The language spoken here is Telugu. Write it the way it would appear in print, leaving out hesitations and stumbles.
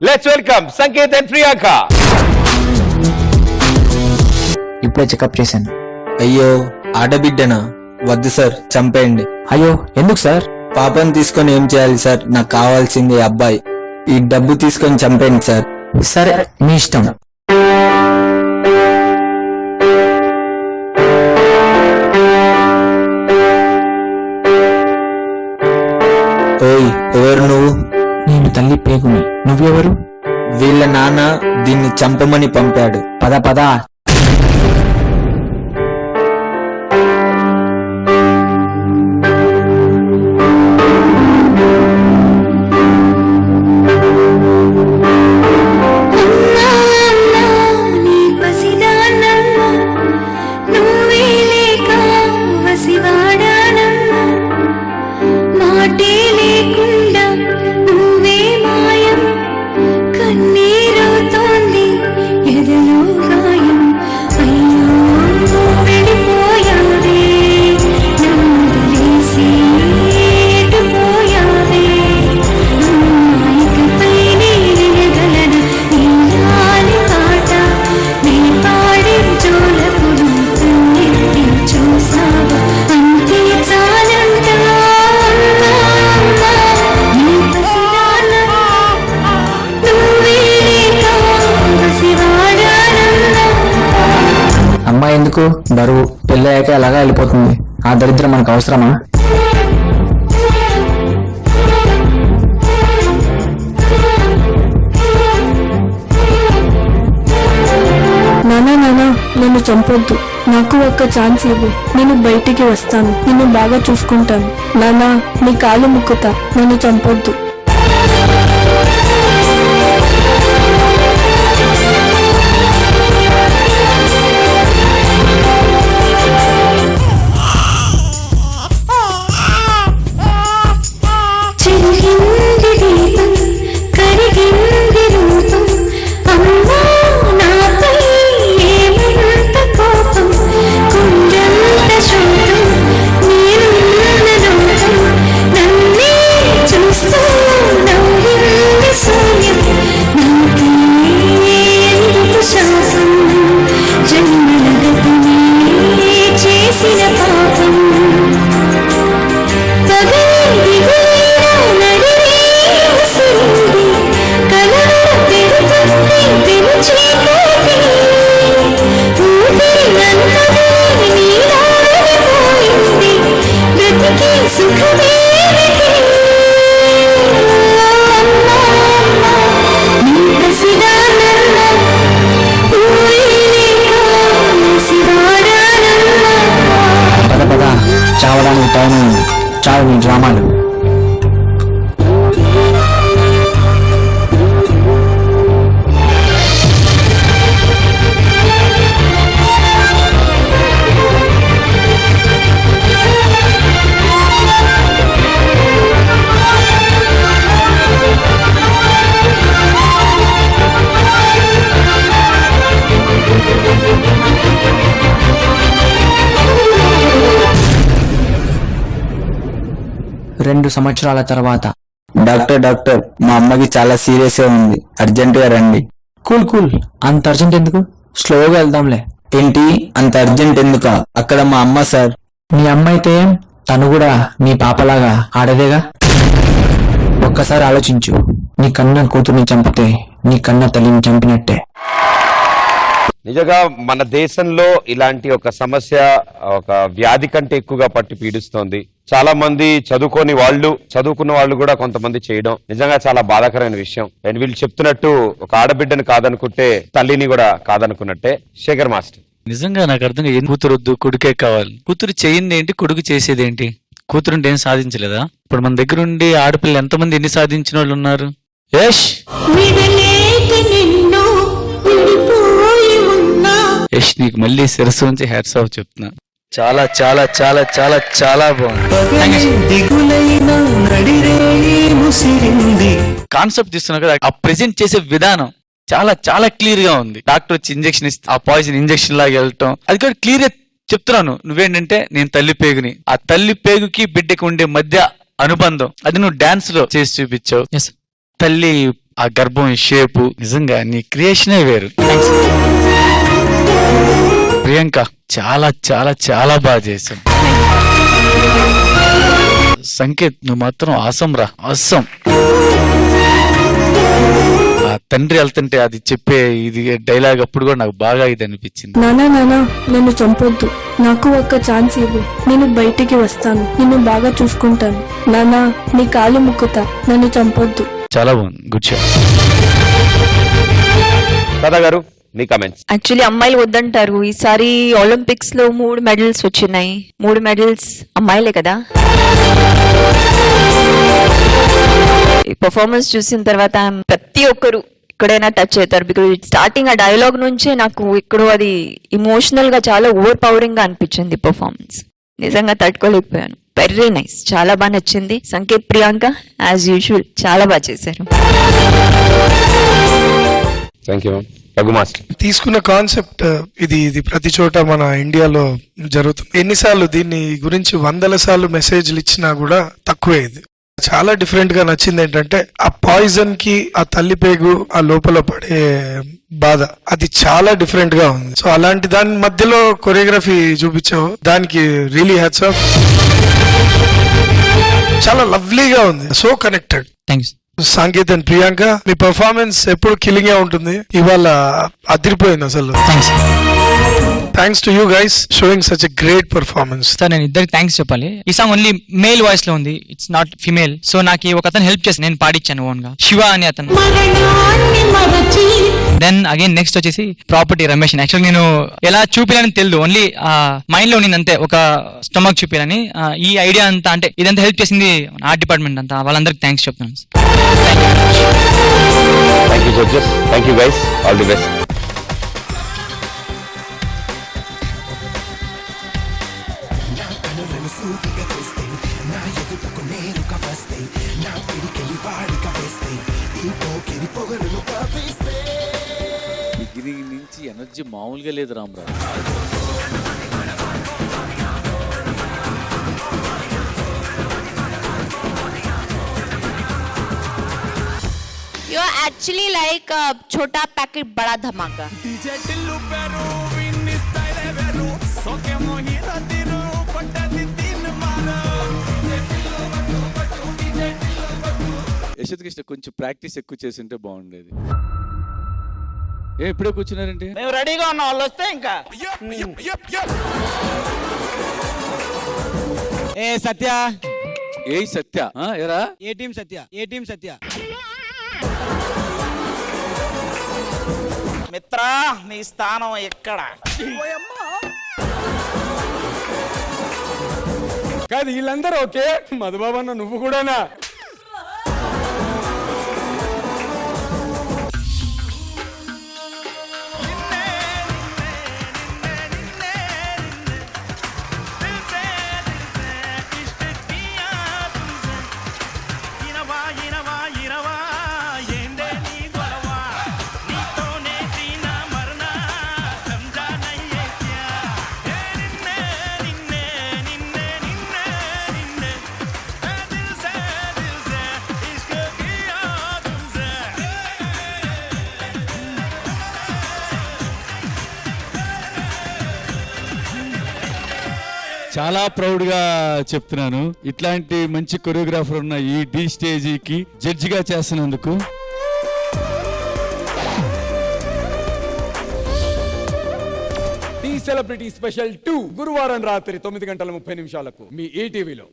Let's welcome Sanket and Priyanka. ఇప్పుడే చెకప్ చేశాను. అయ్యో ఆడబిడ్డనా? వద్దు సార్, చంపేయండి. అయ్యో ఎందుకు సార్? పాపను తీసుకొని ఏం చేయాలి సార్? నాకు కావాల్సింది అబ్బాయి. ఈ డబ్బు తీసుకొని చంపేయండి సార్. సరే మీ ఇష్టం. ఓయ్, ఎవరు నువ్వు? నేను తల్లి పేగుని. నువ్వెవరు? వీళ్ళ నాన్న దీన్ని చంపమని పంపాడు. పద పద. అమ్మాయి ఎందుకు? బరువు. పెళ్ళయ్యాక అలాగా వెళ్ళిపోతుంది. ఆ దరిద్రం మనకు అవసరమా? నానా నానా, నన్ను చంపొద్దు. నాకు ఒక్క ఛాన్స్ ఇవ్వు. నేను బయటికి వస్తాను. నిన్ను బాగా చూసుకుంటాను. నానా, నీ కాలు ముక్కుతా. నన్ను చంపొద్దు. చావడానికి టైం అయింది. చాలు నీ డ్రామాలు. రెండు సంవత్సరాల తర్వాత. డాక్టర్, మా అమ్మకి చాలా సీరియస్ గా ఉంది. అర్జెంట్ గా రండి. Cool cool. అంత అర్జెంట్ ఎందుకు? స్లోగా వెళ్దాంలే. ఏంటి అంత అర్జెంట్ ఎందుక? అక్కడ మా అమ్మ సార్. మీ అమ్మ అయితే తను కూడా మీ పాపలాగా ఆడదేగా. ఒక్కసారి ఆలోచించు. నీ కన్న కూతుర్ని చంపితే నీ కన్న తల్లిని చంపినట్టే. నిజంగా మన దేశంలో ఇలాంటి ఒక సమస్య ఒక వ్యాధి కంటే ఎక్కువగా పట్టి పీడిస్తోంది. చాలా మంది చదువుకున్న వాళ్ళు కూడా కొంతమంది చేయడం నిజంగా చాలా బాధాకరమైన విషయం. అండ్ వీళ్ళు చెప్తున్నట్టు ఒక ఆడబిడ్డను కాదనుకుంటే తల్లిని కూడా కాదనుకున్నట్టే. శేఖర్ మాస్టర్, నిజంగా నాకు అర్థం కాదు. కూతురు వద్దు, కొడుకే కావాలి. కూతురు చేయింది ఏంటి, కొడుకు చేసేది ఏంటి? కూతురుంటే ఏం సాధించలేదా? ఇప్పుడు మన దగ్గర ఉండి ఆడపిల్లలు ఎంతమంది ఎన్ని సాధించిన వాళ్ళు ఉన్నారు? యష్ యష్ నీకు మళ్ళీ శిరస్సు నుంచి హ్యాట్స్ ఆఫ్ చెప్తున్నా. చాలా చాలా చాలా చాలా చాలా బాగుంది కాన్సెప్ట్ తీస్తున్నా కదా. ఆ ప్రెజెంట్ చేసే విధానం చాలా చాలా క్లియర్ గా ఉంది. డాక్టర్ వచ్చి ఇంజెక్షన్ ఇస్తే ఆ పాయిజన్ ఇంజెక్షన్ లాగా వెళ్ళటం, అది కూడా క్లియర్ గా చెప్తున్నాను. నువ్వేంటంటే నేను తల్లి పేగుని, ఆ తల్లి పేగుకి బిడ్డకి ఉండే మధ్య అనుబంధం అది నువ్వు డాన్స్ లో చేసి చూపించావు. తల్లి ఆ గర్భం షేపు నిజంగా నీ క్రియేషనే వేరు. ప్రియాంక చాలా చాలా చాలా బాగా చేశావు. సంకేత్ నువ్వు మాత్రం ఆసం రా, ఆసం. ఆ తండ్రి వెళ్తుంటే అది చెప్పే ఇది డైలాగ్ అప్పుడు కూడా నాకు బాగా ఇది అనిపించింది. నానా నన్ను చంపొద్దు, నాకు ఒక్క ఛాన్స్ ఇవ్వు, నేను బయటికి వస్తాను, నిన్ను బాగా చూసుకుంటాను. నానా నీ కాలు ముక్కుతా, నన్ను చంపొద్దు. చాలా బాగుంది, గుడ్ షాట్. సదా గారు మీ కమెంట్స్. యాక్చువల్లీ అమ్మాయిలు వద్దంటారు. ఈసారి ఒలింపిక్స్ లో 3 మెడల్స్ వచ్చినాయి. 3 మెడల్స్ అమ్మాయిలే కదా. ఈ పర్ఫార్మెన్స్ చూసిన తర్వాత ప్రతి ఒక్కరు ఎక్కడైనా టచ్ అవుతారు. బికాజ్ స్టార్టింగ్ ఆ డైలాగ్ నుంచే నాకు ఇక్కడ అది ఇమోషనల్ గా చాలా ఓవర్ పవరింగ్ గా అనిపించింది పర్ఫార్మెన్స్. నిజంగా తట్టుకోలేకపోయాను. వెరీ నైస్, చాలా బాగా నచ్చింది. సంకేత్, ప్రియాంక యాజ్ యూజువల్ చాలా బాగా చేశారు. Thank you ma'am. Raghu master. తీసుకున్న కాన్సెప్ట్ ఇది ప్రతి చోట మన ఇండియాలో జరుగుతుంది. ఎన్నిసార్లు దీన్ని గురించి 100 సార్లు మెసేజ్లు ఇచ్చినా కూడా తక్కువే. ఇది చాలా డిఫరెంట్ గా నచ్చింది. ఏంటంటే ఆ పాయిజన్ కి ఆ తల్లి పేగు ఆ లోపల పడే బాధ అది చాలా డిఫరెంట్ గా ఉంది. సో అలాంటి దాని మధ్యలో కొరియోగ్రఫీ చూపించావు, దానికి రియలీ హ్యాట్స్ ఆఫ్. చాలా లవ్లీగా ఉంది, so connected. Thanks. Sanket and Priyanka మీ పర్ఫార్మెన్స్ ఎప్పుడు కిల్లింగ్ గా ఉంటుంది. ఇవాళ అదిరిపోయింది అసలు. Thanks to you guys showing such a great performance. Sir నేను ఇద్దరికి థ్యాంక్స్ చెప్పాలి. ఈ సాంగ్ ఓన్లీ మేల్ వాయిస్ లో ఉంది, ఇట్స్ నాట్ ఫిమేల్. సో నాకు ఒక అతను హెల్ప్ చేసి నేను పాడించాను ఓన్ గా, శివ అని అతను. దెన్ అగైన్ నెక్స్ట్ వచ్చేసి ప్రాపర్టీ రమేష్. యాక్చువల్ నేను ఎలా చూపించాలని తెలియదు, ఓన్లీ మైండ్ లో నేను అంతే ఒక స్టమక్ చూపించాలని. ఈ ఐడియా అంతా అంటే ఇదంతా హెల్ప్ చేసింది ఆర్ట్ డిపార్ట్మెంట్ అంతా, వాళ్ళందరికి థ్యాంక్స్ చెప్తున్నాను. Thank you judges, thank you guys, all the best. Beginning నుంచి ఎనర్జీ మామూలుగా లేదు Rama Rao. You are actually like a छोटा पैकेट बड़ा धमाका. యశోద్ కృష్ణ కొంచెం ప్రాక్టీస్ ఎక్కువ చేస్తుంటే బాగుండేది. ఇప్పుడే కూర్చున్నారంటే మేము రెడీగా ఉన్నాం, వాళ్ళు వస్తే ఇంకా. ఏ సత్య, ఏ సత్య ఎరా ఏ టీం సత్య, ఏ టీం సత్య. మిత్రా నీ స్థానం ఎక్కడ? కాదు వీళ్ళందరూ ఓకే, మధుబాబన్న నువ్వు కూడానా? చాలా ప్రౌడ్ గా చెప్తున్నాను, ఇట్లాంటి మంచి కొరియోగ్రాఫర్ ఉన్న ఈ డి స్టేజీకి జడ్జిగా చేస్తున్నందుకు. డి సెలబ్రిటీ స్పెషల్ 2 గురువారం రాత్రి 9:30 మీ ఈటీవీలో.